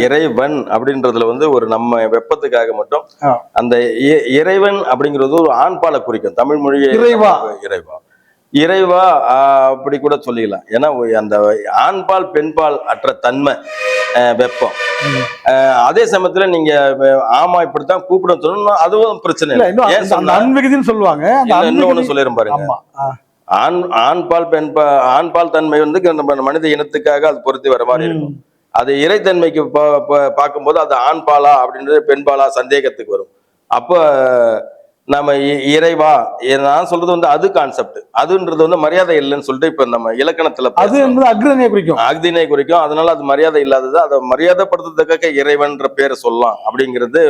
இறைவன் அப்படின்றதுல வந்து ஒரு நம்ம வெப்பத்துக்காக மட்டும் அந்த இறைவன் அப்படிங்கிறது ஒரு ஆண்பாலை குறிக்கும். தமிழ் மொழியை இறைவா இறைவா இறைவா அப்படி கூட சொல்லிக்கலாம். ஏன்னா அந்த ஆண்பால் பெண்பால் அற்ற தன்மை வெப்பம். அதே சமயத்துல நீங்க ஆமா இப்படித்தான் கூப்பிட சொல்லணும், அதுவும் பிரச்சனை இல்லை. சொல்லுவாங்க. இன்னொன்னு சொல்லிடும் பாருங்க, ஆண்பால் தன்மை வந்து நம்ம மனித இனத்துக்காக அது பொருத்தி வர மாதிரி இருக்கும். அது இறைத்தன்மைக்கு பார்க்கும்போது அது ஆண்பாலா அப்படின்றது பெண்பாலா சந்தேகத்துக்கு வரும். அப்ப நம்ம இறைவா நான் சொல்றது வந்து அது கான்செப்ட், அதுன்றது வந்து மரியாதை இல்லைன்னு சொல்லிட்டு இப்ப நம்ம இலக்கணத்துல அக்தினை குறிக்கும். அதனால அது மரியாதை இல்லாதது, அதை மரியாதைப்படுத்துறதுக்காக இறைவன்ற பேரை சொல்லலாம் அப்படிங்கிறது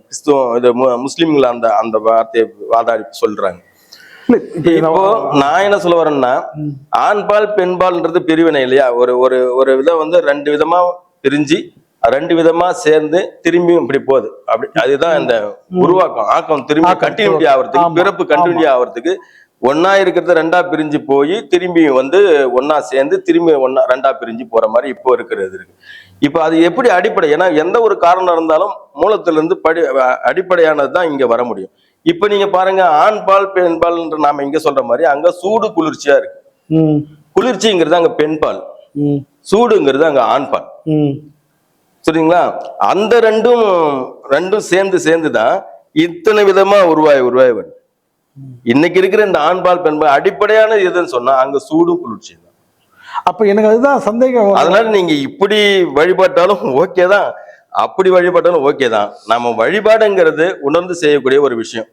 கிறிஸ்துவம் இது முஸ்லிம்கள் அந்த அந்த வார்த்தையை வாதாடி சொல்றாங்க. இப்போ நான் என்ன சொல்ல வரேன்னா, ஆண்பால் பெண்பால்ன்றது பிரிவினை இல்லையா? ஒரு ஒரு ஒரு விதம் வந்து ரெண்டு விதமா பிரிஞ்சு ரெண்டு விதமா சேர்ந்து திரும்பியும் இப்படி போகுது. அப்படி அதுதான் இந்த உருவாக்கம், ஆக்கம் திரும்பி கண்டினியூட்டி ஆகிறதுக்கு, பிறப்பு கண்டினியூட்டி ஆகிறதுக்கு ஒன்னா இருக்கிறது ரெண்டா பிரிஞ்சு போய் திரும்பி வந்து ஒன்னா சேர்ந்து திரும்பி ஒன்னா ரெண்டா பிரிஞ்சு போற மாதிரி இப்போ இருக்கிறது இருக்கு. இப்ப அது எப்படி அடிப்படை? ஏன்னா எந்த ஒரு காரணம் இருந்தாலும் மூலத்திலிருந்து அடிப்படையானது தான் இங்க வர முடியும். இப்ப நீங்க பாருங்க, ஆண்பால் பெண்பால் நாம இங்க சொல்ற மாதிரி அங்க சூடு குளிர்ச்சியா இருக்கு. குளிர்ச்சிங்கிறது அங்க பெண்பால், சூடுங்கிறது அங்க ஆண்பால். சரிங்களா? அந்த ரெண்டும் சேர்ந்துதான் இத்தனை விதமா உருவாய் வருது. இன்னைக்கு இருக்கிற இந்த ஆண்பால் பெண்பால் அடிப்படையான எதுன்னு சொன்னா அங்க சூடும் குளிர்ச்சி தான். அப்ப எனக்கு அதுதான் சந்தேகம். அதனால நீங்க இப்படி வழிபாட்டாலும் ஓகே தான், அப்படி வழிபாட்டாலும் ஓகே தான். நம்ம வழிபாடுங்கிறது உணர்ந்து செய்யக்கூடிய ஒரு விஷயம்.